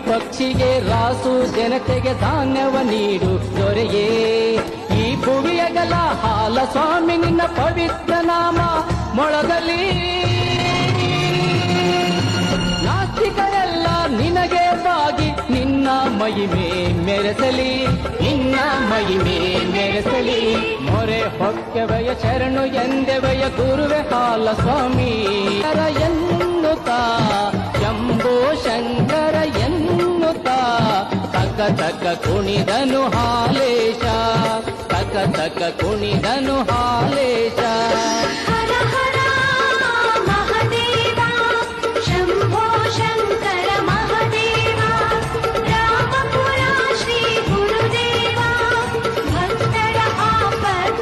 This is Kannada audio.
ಪಕ್ಷಿಗೆ ರಾಸು ಜನತೆಗೆ ಧಾನ್ಯವ ನೀಡು ದೊರೆಯೇ. ಈ ಭುವಿಯಗಲ ಹಾಲ ಸ್ವಾಮಿ ನಿನ್ನ ಪವಿತ್ರ ನಾಮ ಮೊಳಗಲಿ. ನಾಸ್ತಿಕರೆಲ್ಲ ನಿನಗೆ ಬಾಗಿ ನಿನ್ನ ಮಹಿಮೆ ಮೆರೆಸಲಿ, ನಿನ್ನ ಮಹಿಮೆ ಮೆರೆಸಲಿ. ಮೊರೆ ಹೊಕ್ಕೆವೆಯ ಶರಣು ಎಂದೆವೆಯ ಗುರುವೆ ಹಾಲ ಸ್ವಾಮಿ ಎನ್ನುತ್ತಾ ಶಂಭೋ ಶಂಕರ ಎನ್ನುತ್ತಾ ತಕ ತಕ ಕುಣಿದನು ಹಾಲೇಶ, ತಕ ತಕ ಕುಣಿದನು ಹಾಲೇಶ.